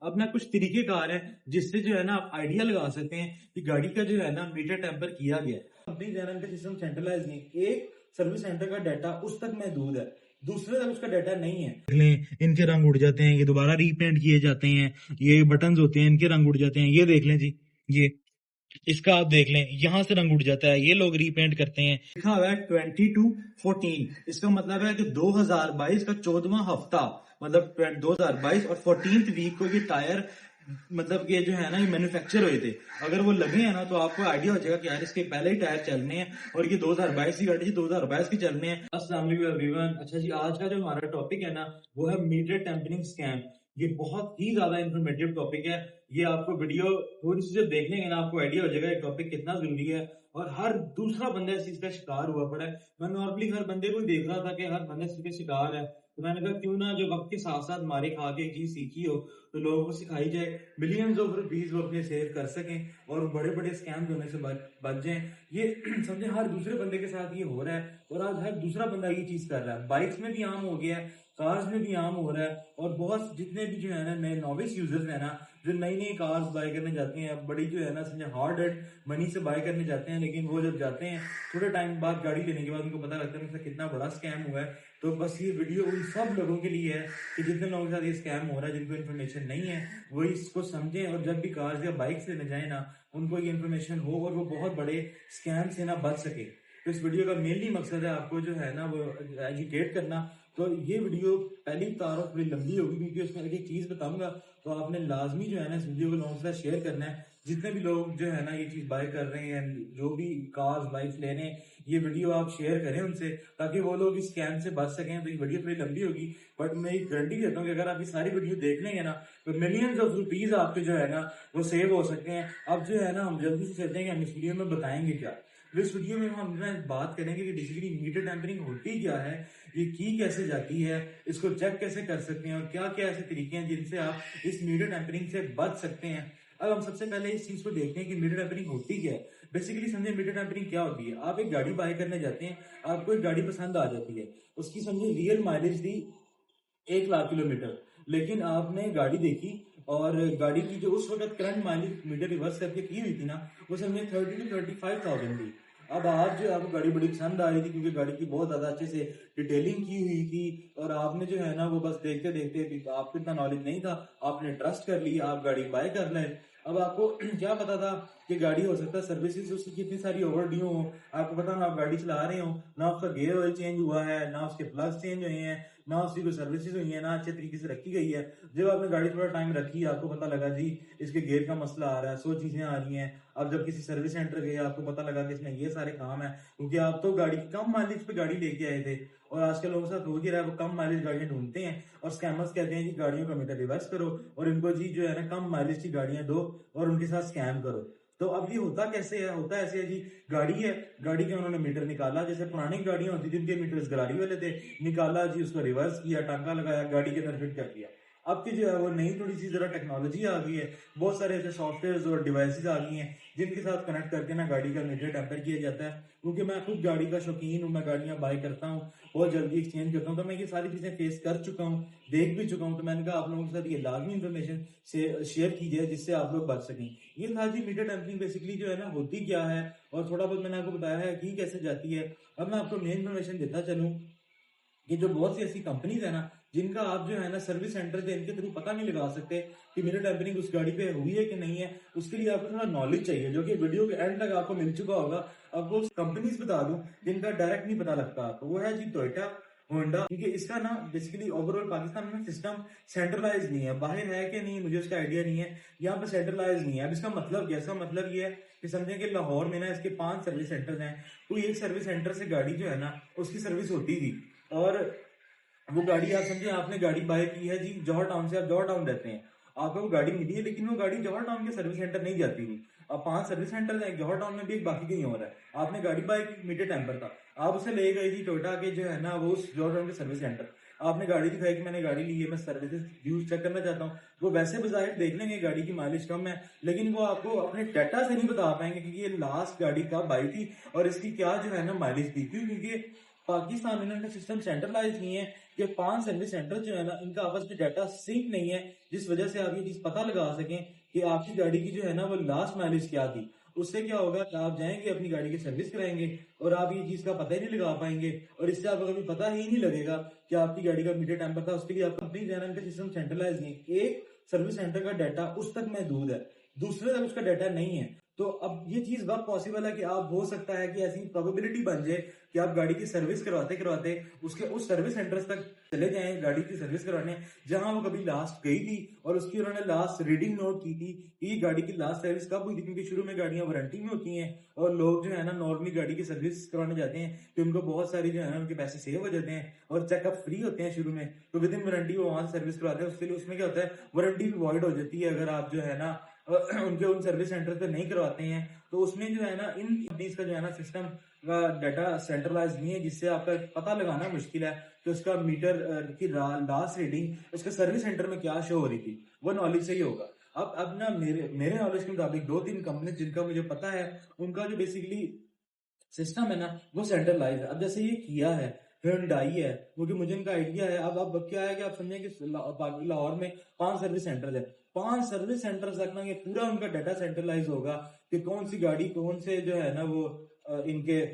अब ना कुछ तरीकेकार है जिससे जो है ना आप आइडिया लगा सकते हैं कि गाड़ी का जो है ना मीटर टेम्पर किया गया है। कंपनी जो है ना इनका सिस्टम सेंट्रलाइज नहीं, एक सर्विस सेंटर का डाटा उस तक महदूद है, दूसरे तक उसका डाटा नहीं है। देख लें इनके रंग उड़ जाते हैं, ये दोबारा रीपेंट किए जाते हैं, ये बटन्स होते हैं इनके रंग उड़ जाते हैं, ये देख लें जी, ये इसका आप देख लें यहाँ से रंग उड़ जाता है, ये लोग रीपेंट करते हैं। लिखा हुआ है 22-14, इसका मतलब है कि 2022 का 14वां हफ्ता, मतलब 2022 और 14th वीक को ये टायर मतलब ये जो है ना ये मैन्युफैक्चर हुए थे। अगर वो लगे हैं ना तो आपको आइडिया हो जाएगा कि यार इसके पहले ही टायर चलने हैं और ये 2022 की गाड़ी थी, 2022 की चलने हैं। अस्सलाम वालेकुम एवरीवन। अच्छा जी, आज का जो हमारा टॉपिक है ना वो है मीटर टेम्परिंग स्कैम। ये बहुत ही ज्यादा इंफॉर्मेटिव टॉपिक है। ये आपको वीडियो थोड़ी सी जब देख लेंगे ना आपको आइडिया हो जाएगा ये टॉपिक कितना जरूरी है और हर दूसरा बंदा इस चीज का शिकार हुआ पड़ा है। मैं नॉर्मली हर बंदे को देख रहा था कि हर बंदा इसके शिकार है, तो मैंने कहा क्यों ना जो वक्त के साथ साथ मारे खा के एक चीज सीखी हो तो लोगों को सिखाई जाए, मिलियंस ऑफ रुपीज वो अपने सेव कर सकें और बड़े बड़े स्कैम होने से बच जाएं। ये समझे हर दूसरे बंदे के साथ ये हो रहा है और आज हर दूसरा बंदा ये चीज कर रहा है। बाइक्स में भी आम हो गया है, कार्स में भी आम हो रहा है और बहुत जितने भी जो है ना नए नॉविस यूजर्स है ना जो नई नई कार्स बाय करने जाते हैं, बड़ी जो है ना समझे हार्ड एंड मनी से बाय करने जाते हैं, लेकिन वो जब जाते हैं थोड़े टाइम बाद गाड़ी लेने के बाद उनको पता लगता है कि कितना बड़ा स्कैम हुआ है। तो बस ये वीडियो उन सब लोगों के लिए है कि जितने लोगों के साथ ये स्कैम हो रहा है, जिनको इन्फॉर्मेशन नहीं है वो इसको समझें और जब भी कार्स या बाइक्स लेने जाए ना उनको ये इन्फॉर्मेशन हो और वो बहुत बड़े स्कैम से ना बच सके। तो इस वीडियो का मेनली मकसद है आपको जो है ना वो एजुकेट करना। तो ये वीडियो पहली तारीफ थोड़ी लंबी होगी क्योंकि उसमें एक चीज बताऊंगा, तो आपने लाजमी जो है ना इस वीडियो को लोगों के साथ शेयर करना है। जितने भी लोग जो है ना ये चीज बाय कर रहे हैं, जो भी कार्स बाइक्स ले रहे हैं, ये वीडियो आप शेयर करें उनसे ताकि वो लोग इस स्कैम से बच सकें। तो ये वीडियो थोड़ी लंबी होगी बट मैं एक गारंटी देता हूँ कि अगर आप ये सारी वीडियो देख लेंगे ना तो मिलियंस ऑफ रुपीज आपके जो है ना वो सेव हो सकते हैं। अब जो है ना हम जल्दी से चलते हैं कि हम इस वीडियो में बताएंगे क्या। तो इस वीडियो में हम बात करेंगे कि बेसिकली मीटर टेम्परिंग होती क्या है, ये की कैसे जाती है, इसको चेक कैसे कर सकते हैं और क्या क्या ऐसे तरीके हैं जिनसे आप इस मीटर टेम्परिंग से बच सकते हैं। अब हम सबसे पहले इस चीज को देखते हैं कि मीटर टेम्परिंग होती क्या है। बेसिकली समझे मीटर टेम्परिंग क्या होती है। आप एक गाड़ी बाय करने जाते हैं, आपको एक गाड़ी पसंद आ जाती है, उसकी समझे रियल माइलेज थी 1 लाख किलोमीटर, लेकिन आपने गाड़ी देखी और गाड़ी की जो उस वक्त करंट माइलेज मीटर रिवर्स करके की हुई थी ना वो समझे 30 to 35,000 थी। अब आज जो आपको गाड़ी बड़ी पसंद आ रही थी क्योंकि गाड़ी की बहुत ज्यादा अच्छे से डिटेलिंग की हुई थी और आपने जो है ना वो बस देखते देखते आपको इतना नॉलेज नहीं था, आपने ट्रस्ट कर लिया, आप गाड़ी बाय कर लें। अब आपको क्या पता था कि गाड़ी हो सकता है सर्विसेज उसकी कितनी सारी ओवर ड्यू हो, आपको पता ना आप गाड़ी चला रहे हो ना उसका गियर ऑयल चेंज हुआ है, ना उसके प्लग्स चेंज हुए हैं, ना उसकी कोई सर्विसेज हुई है, ना अच्छे तरीके से रखी गई है। जब आपने गाड़ी थोड़ा टाइम रखी आपको पता लगा जी इसके गियर का मसला आ रहा है, 100 चीजें आ रही हैं। अब जब किसी सर्विस सेंटर गए आपको पता लगा कि इसमें ये सारे काम है क्योंकि आप तो गाड़ी की कम माइलेज पे गाड़ी लेके आए थे और आजकल लोगों के साथ हो ही रहा है, वो कम माइलेज गाड़ियां ढूंढते हैं और स्कैमर्स कहते हैं कि गाड़ियों का मीटर रिवर्स करो और इनको जी जो है ना कम माइलेज की गाड़ियां दो और उनके साथ स्कैम करो। तो अब ये होता कैसे है, होता ऐसे है जी, गाड़ी है, गाड़ी का उन्होंने मीटर निकाला, जैसे पुरानी गाड़ियां होती थी उनके मीटर गरारी वाले थे, निकाला जी उसको रिवर्स किया, टांका लगाया, गाड़ी के अंदर फिट कर दिया। अब की जो है वो नई थोड़ी सी जरा टेक्नोलॉजी आ गई है, बहुत सारे ऐसे सॉफ्टवेयर और डिवाइसेस आ गई हैं जिनके साथ कनेक्ट करके ना गाड़ी का मीटर टेम्पर किया जाता है। क्योंकि मैं खुद गाड़ी का शौकीन हूँ, मैं गाड़ियां बाय करता हूँ, बहुत जल्दी एक्सचेंज करता हूँ, तो मैं ये सारी चीजें फेस कर चुका हूँ, देख भी चुका हूँ। तो मैंने कहा आप लोगों के साथ ये लाजमी इन्फॉर्मेशन से शेयर की जाए जिससे आप लोग बच सकें। ये था जी मीटर टेम्परिंग बेसिकली जो है ना होती क्या है और थोड़ा बहुत मैंने आपको बताया है कि कैसे जाती है। अब मैं आपको मेन इन्फॉर्मेशन देता चलूँ कि जो बहुत सी ऐसी कंपनीज है ना जिनका आप जो है ना सर्विस सेंटर से इनके थ्रू पता नहीं लगा सकते कि मीटर टेम्परिंग उस गाड़ी पे हुई है कि नहीं है, उसके लिए आपको थोड़ा नॉलेज चाहिए जो कि वीडियो के एंड तक आपको मिल चुका होगा। अब वो कंपनीज बता दूं जिनका डायरेक्ट नहीं पता लगता, तो वो है जी टोयोटा, होंडा। क्योंकि इसका ना बेसिकली ओवरऑल पाकिस्तान में सिस्टम सेंट्रलाइज नहीं है, बाहर है कि नहीं मुझे उसका आइडिया नहीं है, यहाँ पे सेंट्रलाइज नहीं है। अब इसका मतलब क्या, इसका मतलब ये है कि समझे कि लाहौर में ना इसके 5 सर्विस सेंटर हैं, कोई एक सर्विस सेंटर से गाड़ी जो है ना उसकी सर्विस होती थी और वो गाड़ी आप समझे आपने गाड़ी बाय की है जी जौहर टाउन से, आप जौहर टाउन रहते हैं, आपको वो गाड़ी मिली है लेकिन वो गाड़ी जौहर टाउन के सर्विस सेंटर नहीं जाती थी। अब 5 सर्विस सेंटर है जौहर टाउन में भी, एक बाकी कहीं और है। आपने गाड़ी बाय की, मीटर टेम्पर था, आप उसे ले गए जी टोयोटा के जो है ना वो उस जौहर टाउन के सर्विस सेंटर, आपने गाड़ी दिखाई कि मैंने गाड़ी ली है, मैं सर्विस यूज चेक करना चाहता हूँ। वो वैसे बजाय देख लेंगे गाड़ी की माइलेज कम है, लेकिन वो आपको अपने डाटा से नहीं बता पाएंगे कि ये लास्ट गाड़ी कब आई थी और इसकी क्या जो है ना माइलेज दी थी। क्योंकि पाकिस्तान में इनका सिस्टम सेंट्रलाइज नहीं है कि 5 सर्विस सेंटर जो है ना, इनका आपस में डाटा सिंक नहीं है, जिस वजह से आप ये चीज पता लगा सकें कि आपकी गाड़ी की जो है ना वो लास्ट माइलेज क्या थी। उससे क्या होगा कि आप जाएंगे अपनी गाड़ी की सर्विस कराएंगे और आप ये चीज का पता ही नहीं लगा पाएंगे, और इससे आपको कभी पता ही नहीं लगेगा कि आपकी गाड़ी का मीटर टेम्पर था। उसके लिए आप कंपनी जो है ना, इनका सिस्टम सेंट्रलाइज नहीं, एक सर्विस सेंटर का डाटा उस तक महदूद है, दूसरे तक उसका डाटा नहीं है। तो अब ये चीज कब पॉसिबल है कि आप, हो सकता है कि ऐसी प्रोबेबिलिटी बन जाए कि आप गाड़ी की सर्विस करवाते करवाते उसके उस सर्विस सेंटर तक चले जाएं गाड़ी की सर्विस करवाने, जहां वो कभी लास्ट गई थी और उसकी उन्होंने लास्ट रीडिंग नोट की थी कि गाड़ी की लास्ट सर्विस कब हुई थी। क्योंकि शुरू में गाड़ियां वारंटी में होती हैं और लोग जो है ना नॉर्मली गाड़ी की सर्विस करवाने जाते हैं तो उनको बहुत सारी जो है ना उनके पैसे सेव हो जाते हैं और चेकअप फ्री होते हैं शुरू में, तो विद इन वारंटी वो वहां से सर्विस करवाते हैं। उसके लिए उसमें क्या होता है, वारंटी भी वॉइड हो जाती है अगर आप जो है ना उनके उन सर्विस सेंटर पे नहीं करवाते हैं। तो उसमें जो है ना इन कंपनीज का जो है ना सिस्टम का डाटा सेंट्रलाइज नहीं है, जिससे आपका पता लगाना मुश्किल है कि उसका मीटर की लास्ट रीडिंग उसके सर्विस सेंटर में क्या शो हो रही थी, वो नॉलेज से ही होगा। अब ना मेरे मेरे नॉलेज के मुताबिक 2-3 कंपनी जिनका मुझे पता है, उनका जो बेसिकली सिस्टम है ना वो सेंट्रलाइज है। अब जैसे ये किया है, Hyundai है, क्योंकि मुझे इनका आइडिया है। अब क्या है कि आप समझें कि लाहौर में 5 सर्विस सेंटर है, 5 सर्विस सेंटर तक ना ये पूरा उनका डाटा सेंट्रलाइज होगा कि कौन सी गाड़ी कौन से जो है ना वो इनके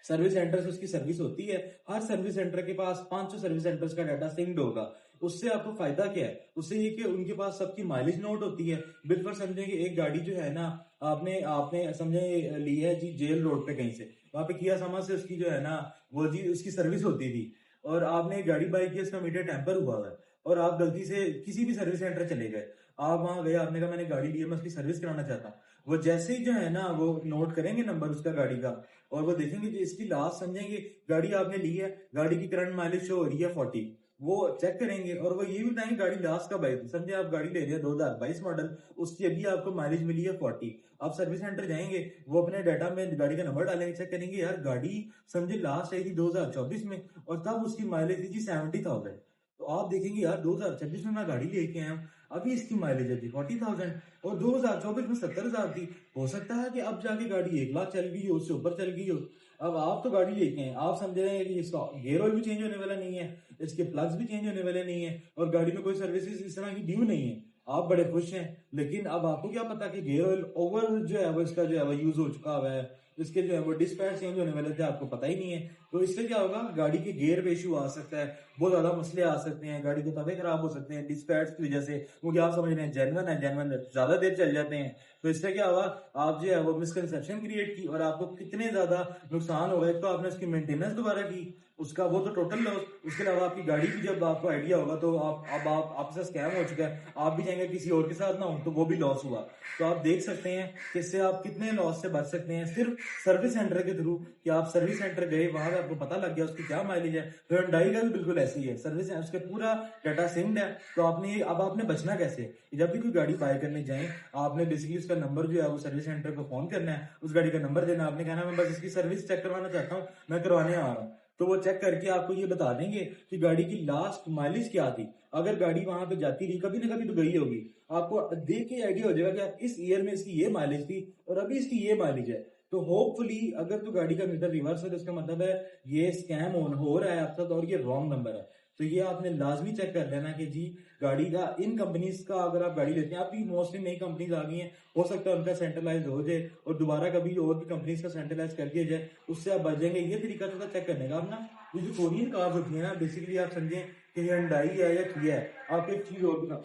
सर्विस सेंटर से उसकी सर्विस होती है। हर सर्विस सेंटर के पास 500 सर्विस सेंटर्स का डाटा सिंक्ड होगा। उससे आपको फायदा क्या है, उससे ये कि उनके पास सबकी माइलेज नोट होती है। बिल्कुल समझें कि एक गाड़ी जो है ना, आपने आपने समझे ली है जी जेल रोड पे कहीं से, वहां पे किया समा से उसकी जो है ना वो जी उसकी सर्विस होती थी, और आपने एक गाड़ी बाई की, उसका मीटर टेम्पर हुआ है और आप गलती से किसी भी सर्विस सेंटर चले गए, आप वहां गए, आपने कहा मैंने गाड़ी ली है, मैं उसकी सर्विस कराना चाहता हूँ। वो जैसे ही जो है ना वो नोट करेंगे नंबर उसका गाड़ी का, और वो देखेंगे कि इसकी लास्ट, समझेंगे गाड़ी आपने ली है, गाड़ी की करंट माइलेज शो हो रही है 40, वो चेक करेंगे और वो ये भी बताएंगे गाड़ी लास्ट कब आई थी। समझे आप गाड़ी ले रहे हैं 2022 मॉडल, उसकी अभी आपको माइलेज मिली है 40। आप सर्विस सेंटर जाएंगे, वो अपने डाटा में गाड़ी का नंबर डालेंगे, चेक करेंगे यार गाड़ी समझे लास्ट आई थी 2024 में और तब उसकी माइलेज थी जी 70,000। तो आप देखेंगे यार 2026 में मैं गाड़ी लेके आया हूँ, अभी इसकी माइलेज है जी 40,000 और 2024 में 70,000 थी। हो सकता है कि अब जाके गाड़ी 1 लाख चल गई हो, उससे ऊपर चल गई हो। अब आप तो गाड़ी लेके हैं, आप समझ रहे हैं कि इसका गेयर ऑयल भी चेंज होने वाला नहीं है, इसके प्लग्स भी चेंज होने वाले नहीं है, और गाड़ी में कोई सर्विसेज इस तरह की ड्यू नहीं है। आप बड़े खुश हैं, लेकिन अब आपको क्या पता कि गेयर ऑयल ओवर जो है वो इसका जो है वो यूज हो चुका हुआ है, इसके जो है वो डिस्पैच चेंज होने वाले थे, आपको पता ही नहीं है। तो इससे क्या होगा, गाड़ी के गियर पे इशू आ सकता है, बहुत ज्यादा मसले आ सकते हैं, गाड़ी के तवे खराब हो सकते हैं डिस्पैच की वजह से, क्योंकि आप समझ रहे हैं जेन्युइन है, जेन्युइन ज्यादा देर चल जाते हैं। तो इससे क्या हुआ, आप जो है वो मिसकंसेप्शन क्रिएट की और आपको कितने ज्यादा नुकसान हो गए। तो आपने उसकी मेंटेनेंस दोबारा की, उसका वो तो टोटल लॉस, उसके अलावा आपकी गाड़ी की जब आपको आइडिया होगा तो आप अब आप आपसे स्कैम हो चुका है, आप भी जाएंगे किसी और के साथ ना हो तो वो भी लॉस हुआ। तो आप देख सकते हैं कि इससे आप कितने लॉस से बच सकते हैं सिर्फ सर्विस सेंटर के थ्रू, कि आप सर्विस सेंटर गए, वहां पे आपको पता लग गया उसकी क्या माइलेज है। तो Hyundai का भी बिल्कुल ऐसे ही है, सर्विस उसके पूरा डाटा सिंक्ड है। तो आपने अब आपने बचना कैसे, जब भी कोई गाड़ी बाय करने जाए, आपने बेसिकली उसका नंबर जो है वो सर्विस सेंटर को फोन करना है, उस गाड़ी का नंबर देना, आपने कहना मैं बस इसकी सर्विस चेक करवाना चाहता हूँ, मैं करवाने आ रहा हूँ। तो वो चेक करके आपको ये बता देंगे कि गाड़ी की लास्ट माइलेज क्या थी। अगर गाड़ी वहां पे जाती रही, कभी ना कभी तो गई होगी, आपको देख के आइडिया हो जाएगा कि इस ईयर में इसकी ये माइलेज थी और अभी इसकी ये माइलेज है। तो होपफुली अगर तो गाड़ी का मीटर रिवर्स है तो इसका मतलब है ये स्कैम ऑन हो रहा है आपके साथ और ये रॉन्ग नंबर है। तो ये आपने लाजमी चेक कर लेना कि जी गाड़ी का इन कंपनीज का, अगर आप गाड़ी लेते हैं, आप भी मोस्टली नई कंपनीज आ गई हैं, हो सकता है उनका सेंट्रलाइज हो जाए और दोबारा कभी और भी कंपनीज का सेंट्रलाइज कर दिया जाए, उससे आप बच जाएंगे। ये तरीका थोड़ा चेक करने का। आप ना ये जो कोरियन कार्स होती है ना, बेसिकली आप समझें कि Hyundai है या Kia है, आप एक चीज और भी ना,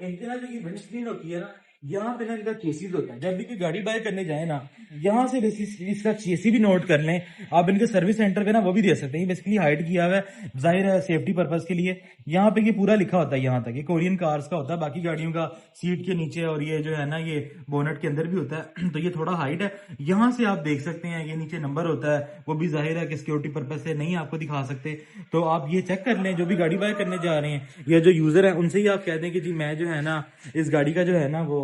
इनके ना जो ये विंड स्क्रीन होती है ना, यहाँ पे ना इनका चेसिस होता है। जब भी कोई गाड़ी बाय करने जाए ना, यहाँ से बेसिकली इसका चेसी भी नोट कर लें। आप इनके सर्विस सेंटर पे ना वो भी दे सकते हैं, ये बेसिकली हाइड किया हुआ है, जाहिर है सेफ्टी पर्पज के लिए। यहाँ पे ये पूरा लिखा होता है, यहाँ तक ये कोरियन कार्स का होता है, बाकी गाड़ियों का सीट के नीचे और ये जो है ना ये बोनट के अंदर भी होता है। तो ये थोड़ा हाइट है, यहाँ से आप देख सकते हैं, ये नीचे नंबर होता है, वो भी जाहिर है कि सिक्योरिटी पर्पज से नहीं आपको दिखा सकते। तो आप ये चेक कर लें, जो भी गाड़ी बाय करने जा रहे हैं या जो यूजर है उनसे ही आप कह दें कि जी मैं जो है ना इस गाड़ी का जो है ना वो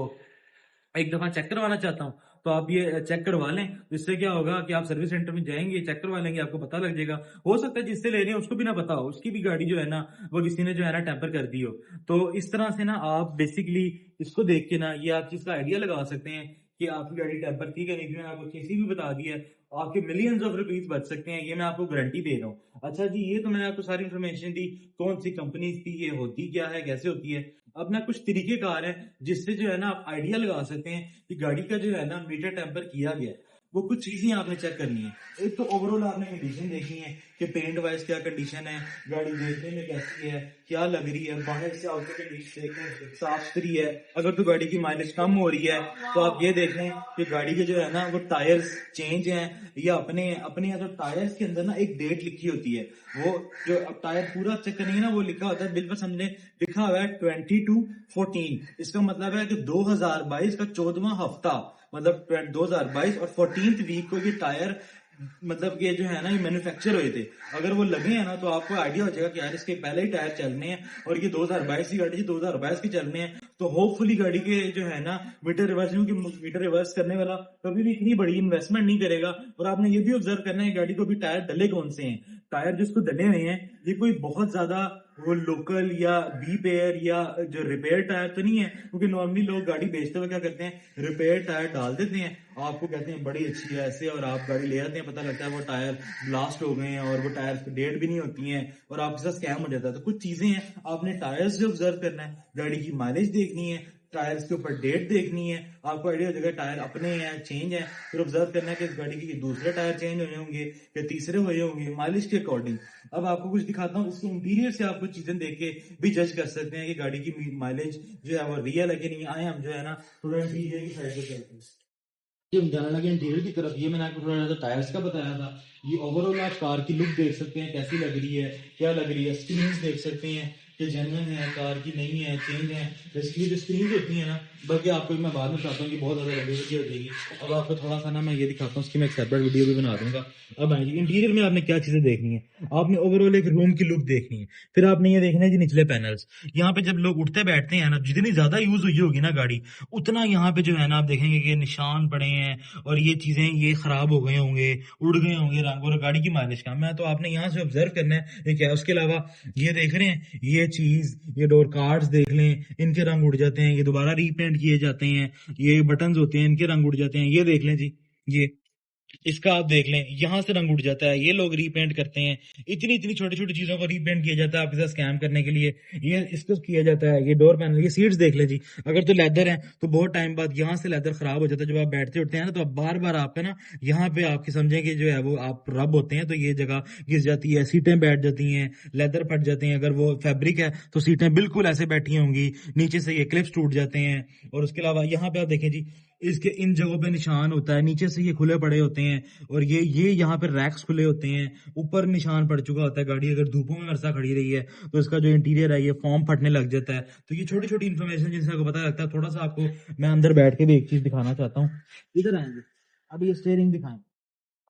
एक दफा चेक करवाना चाहता हूँ, तो आप ये चेक करवा लें। तो इससे क्या होगा कि आप सर्विस सेंटर में जाएंगे, चेक करवा लेंगे, आपको पता लग जाएगा। हो सकता है जिससे ले रहे हैं उसको भी ना पता हो, उसकी भी गाड़ी जो है ना वो किसी ने जो है ना टेम्पर कर दी हो। तो इस तरह से ना आप बेसिकली इसको देख के ना ये आप चीज का आइडिया लगा सकते हैं कि आपकी गाड़ी टेम्पर थी कि नहीं थी। मैंने आपको चेसी भी बता दिया है आपके मिलियंस ऑफ रुपीज बच सकते हैं, ये मैं आपको गारंटी दे रहा हूँ। अच्छा जी, ये तो मैंने आपको सारी इन्फॉर्मेशन दी, कौन सी कंपनीज थी, ये होती क्या है, कैसे होती है। अब ना कुछ तरीके कार हैं जिससे जो है ना आप आइडिया लगा सकते हैं कि गाड़ी का जो है ना मीटर टेम्पर किया गया है। वो कुछ चीजें आपने चेक करनी है। एक तो ओवरऑल आपने कंडीशन देखनी है कि पेंट वाइज क्या कंडीशन है, गाड़ी देखने में कैसी है, क्या लग रही है, बाहर से आउटर कंडीशन देखें साफ सुथरी है। अगर तो गाड़ी की माइलेज कम हो रही है तो आप ये देख लें कि गाड़ी के जो है ना वो टायर्स चेंज हैं या अपने अपने यहाँ तो टायर्स के अंदर ना एक डेट लिखी होती है। वो जो अब टायर पूरा चेक करेंगे ना, वो लिखा होता है बिल पर, समझे लिखा हुआ है 22-14। इसका मतलब है कि 2022 का 14वां हफ्ता, मतलब 2022 और 14th वीक को ये टायर मतलब ये जो है ना ये मैन्युफैक्चर हुए थे। अगर वो लगे हैं ना तो आपको आइडिया हो जाएगा कि यार इसके पहले ही टायर चलने हैं और ये 2022 की गाड़ी 2022 की चलने हैं, तो होपफुली गाड़ी के जो है ना मीटर रिवर्स, क्योंकि मीटर रिवर्स करने वाला कभी भी इतनी बड़ी इन्वेस्टमेंट नहीं करेगा। और आपने ये भी ऑब्जर्व करना है गाड़ी को भी टायर डले कौन से हैं। टायर जिसको डले हुए हैं ये कोई बहुत ज्यादा वो लोकल या बी पेयर या जो रिपेयर टायर तो नहीं है, क्योंकि नॉर्मली लोग गाड़ी बेचते हुए क्या करते हैं, रिपेयर टायर डाल देते हैं, आपको कहते हैं बड़ी अच्छी है ऐसे, और आप गाड़ी ले आते हैं, पता लगता है वो टायर ब्लास्ट हो गए हैं और वो टायर की डेट भी नहीं होती है और आपके साथ स्कैम हो जाता है। तो कुछ चीजें हैं आपने टायर्स से ऑब्जर्व करना है, गाड़ी की माइलेज देखनी है, टायर्स के ऊपर डेट देखनी है, आपको आइडिया हो जाएगा टायर अपने हैं चेंज है। फिर ऑब्जर्व करना है कि इस गाड़ी के दूसरे टायर चेंज हुए होंगे या तीसरे हुए होंगे माइलेज के अकॉर्डिंग। अब आपको कुछ दिखाता हूँ, इसके इंटीरियर से आप कुछ चीजें देख के भी जज कर सकते हैं कि गाड़ी की माइलेज जो है वो रियल है कि नहीं। आए हम जो है ना थोड़ा इंटीरियर की साइड पे चलते हैं। जब जाने लगे इंटीरियर की तरफ, ये मैंने आपको थोड़ा सा टायर्स का बताया था। ये ओवरऑल आप कार की लुक देख सकते हैं कैसी लग रही है, क्या लग रही है। स्क्रीन देख सकते हैं कि जेन्युइन है, कार की नहीं है, चेंज है। बेसिकली जो स्क्रीन होती है ना, बल्कि आपको मैं बाद में बताता हूँ कि बहुत ज्यादा लंबी वीडियो हो जाएगी। अब आपको थोड़ा सा ना मैं ये दिखाता हूँ, उसकी मैं एक सेपरेट वीडियो भी बना दूंगा। अब आएगी इंटीरियर में आपने क्या चीजें देखनी है। आपने ओवरऑल एक रूम की लुक देखनी है, फिर आपने ये देखना है जी निचले पैनल्स। यहाँ पे जब लोग उठते बैठते हैं ना, जितनी ज्यादा यूज हुई होगी ना गाड़ी, उतना यहाँ पे जो है ना आप देखेंगे कि निशान पड़े हैं और ये चीजें ये खराब हो गए होंगे, उड़ गए होंगे रंग, और गाड़ी की माइलेज कम है। तो आपने यहाँ से ऑब्जर्व करना है ये क्या है। उसके अलावा ये देख रहे हैं ये चीज, ये डोर कार्ड्स देख लें, इनके रंग उड़ जाते हैं, ये दोबारा रीपेंट किए जाते हैं। ये बटन्स होते हैं, इनके रंग उड़ जाते हैं। ये देख लें जी, ये इसका आप देख लें, यहां से रंग उड़ जाता है, ये लोग रीपेंट करते हैं। इतनी इतनी छोटी छोटी चीजों को रीपेंट किया जाता है आपके साथ स्कैम करने के लिए। ये इसको किया जाता है। ये डोर पैनल, ये सीट्स देख ले जी, अगर तो लेदर है तो बहुत टाइम बाद यहाँ से लेदर खराब हो जाता है। जब आप बैठते उठते हैं ना तो आप बार बार आपका ना यहाँ पे आपके समझें कि जो है वो आप रब होते हैं तो ये जगह घिस जाती है, सीटें बैठ जाती हैं, लेदर फट जाते हैं। अगर वो फैब्रिक है तो सीटें बिल्कुल ऐसे बैठी होंगी, नीचे से ये क्लिप्स टूट जाते हैं। और उसके अलावा यहाँ पे आप देखें जी, इसके इन जगहों पे निशान होता है, नीचे से ये खुले पड़े होते हैं और ये यहाँ पे रैक्स खुले होते हैं, ऊपर निशान पड़ चुका होता है। गाड़ी अगर धूपों में अरसा खड़ी रही है तो इसका जो इंटीरियर है ये फॉर्म फटने लग जाता है। तो ये छोटी छोटी इन्फॉर्मेशन जिनसे आपको पता लगता है। थोड़ा सा आपको मैं अंदर बैठ के भी एक चीज दिखाना चाहता हूँ। इधर आएंगे, अब ये स्टीयरिंग दिखाएं।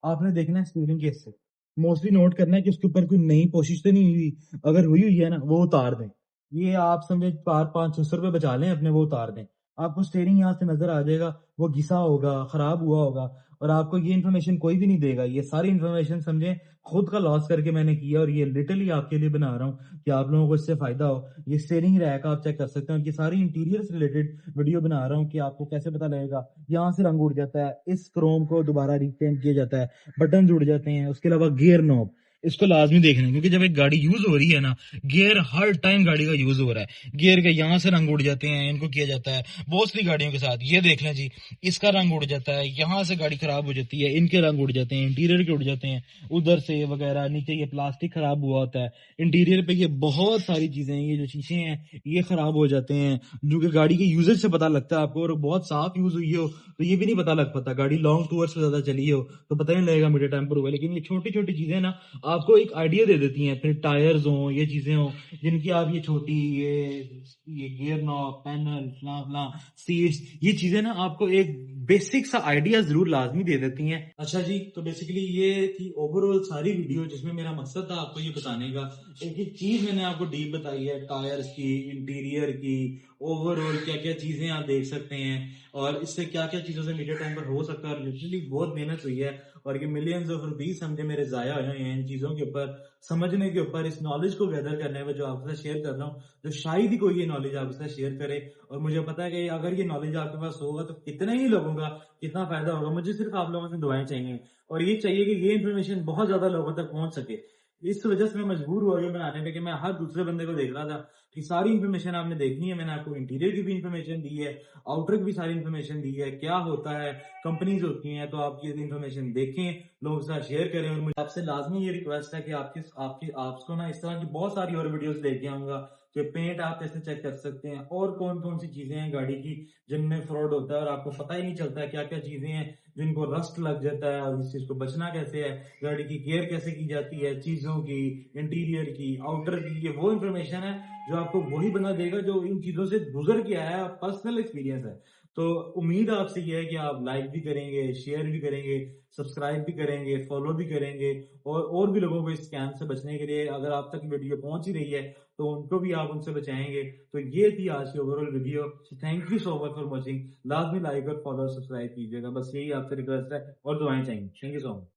आपने देखना है स्टीयरिंग केस से मोस्टली नोट करना है कि उसके ऊपर कोई नई कोशिश तो नहीं हुई, अगर हुई हुई है ना वो उतार दें। ये आप समझे 400-500 रुपए बचा लें अपने, वो उतार दें। आपको स्टीयरिंग यहाँ से नजर आ जाएगा, वो घिसा होगा, खराब हुआ होगा, और आपको ये इन्फॉर्मेशन कोई भी नहीं देगा। ये सारी इन्फॉर्मेशन समझे खुद का लॉस करके मैंने किया, और ये लिटरली आपके लिए बना रहा हूँ कि आप लोगों को इससे फायदा हो। ये स्टीयरिंग रैक आप चेक कर सकते हैं, कि सारी इंटीरियर से रिलेटेड वीडियो बना रहा हूँ कि आपको कैसे पता लगेगा। यहाँ से रंग उड़ जाता है, इस क्रोम को दोबारा रिपेंट किया जाता है, बटन जुड़ जाते हैं। उसके अलावा गियर नॉब, इसको लाजमी देखना है, क्योंकि जब एक गाड़ी यूज हो रही है ना, गियर हर टाइम गाड़ी का यूज हो रहा है, गियर के यहाँ से रंग उड़ जाते हैं, इनको किया जाता है बहुत सी गाड़ियों के साथ। ये देख लें जी, इसका रंग उड़ जाता है, यहाँ से गाड़ी खराब हो जाती है, इनके रंग उड़ जाते हैं, इंटीरियर के उड़ जाते हैं उधर से वगैरह। नीचे ये प्लास्टिक खराब हुआ होता है, इंटीरियर पे ये बहुत सारी चीजें हैं, ये जो शीशे हैं ये खराब हो जाते हैं, जो कि गाड़ी के यूजेज से पता लगता है आपको। और बहुत साफ यूज हुई हो तो ये भी नहीं पता लग पाता, गाड़ी लॉन्ग टूर से ज्यादा चली हो तो पता नहीं लगेगा मीटर टेम्पर हुआ। लेकिन ये छोटी छोटी चीजें ना आपको एक आइडिया दे देती हैं। फिर टायर्स हो, ये चीजें हो जिनकी आप ये छोटी ये गियर नॉब, पैनल, फला फला, सीट्स, ये चीजें ना आपको एक बेसिक सा आइडिया जरूर लाजमी दे देती हैं। अच्छा जी, तो बेसिकली ये थी ओवरऑल सारी वीडियो, जिसमें मेरा मकसद था आपको ये बताने का। एक एक चीज मैंने आपको डीप बताई है, टायर्स की, इंटीरियर की, ओवरऑल क्या क्या चीजें आप देख सकते हैं और इससे क्या क्या चीजों से मीटर टेम्पर हो सकता है। और लिटरली बहुत मेहनत हुई है और ये मिलियंस ऑफ रुपीस समझे मेरे जाया हुए हैं इन चीजों के ऊपर, समझने के ऊपर, इस नॉलेज को गैदर करने में जो आपके साथ शेयर कर रहा हूँ, जो शायद ही कोई ये नॉलेज आपके साथ शेयर करे। और मुझे पता है कि अगर ये नॉलेज आपके पास होगा तो कितने ही लोगों का कितना फायदा होगा। मुझे सिर्फ आप लोगों से दुआएं चाहिए और ये चाहिए कि ये इन्फॉर्मेशन बहुत ज्यादा लोगों तक पहुंच सके। इस वजह से मैं मजबूर हुआ ये बनाने पे कि मैं हर दूसरे बंदे को देख रहा था कि सारी इन्फॉर्मेशन आपने देखनी है। मैंने आपको इंटीरियर की भी इन्फॉर्मेशन दी है, आउटर की भी सारी इन्फॉर्मेशन दी है, क्या होता है, कंपनीज होती हैं, तो आप ये इन्फॉर्मेशन देखें, लोगों के साथ शेयर करें। और मुझे आपसे लाजमी ये रिक्वेस्ट है कि आपको ना इस तरह की बहुत सारी और वीडियोस लेके आऊंगा कि पेंट आप कैसे चेक कर सकते हैं और कौन कौन सी चीजें हैं गाड़ी की जिनमें फ्रॉड होता है और आपको पता ही नहीं चलता है, क्या क्या चीजें हैं जिनको रस्ट लग जाता है और इस चीज को बचना कैसे है, गाड़ी की केयर कैसे की जाती है, चीजों की, इंटीरियर की, आउटर की। ये वो इन्फॉर्मेशन है जो आपको वही बंदा देगा जो इन चीजों से गुजर के आया है, पर्सनल एक्सपीरियंस है। तो उम्मीद आपसे ये है कि आप लाइक भी करेंगे, शेयर भी करेंगे, सब्सक्राइब भी करेंगे, फॉलो भी करेंगे और भी लोगों को इस स्कैम से बचने के लिए, अगर आप तक वीडियो पहुंच ही रही है तो उनको भी आप उनसे बचाएंगे। तो ये थी आज की overall video. Thank you so much for watching. लाजमी लाइक और फॉलो सब्सक्राइब कीजिएगा, बस यही आपसे रिक्वेस्ट है और दुआएं चाहिए। Thank you so much.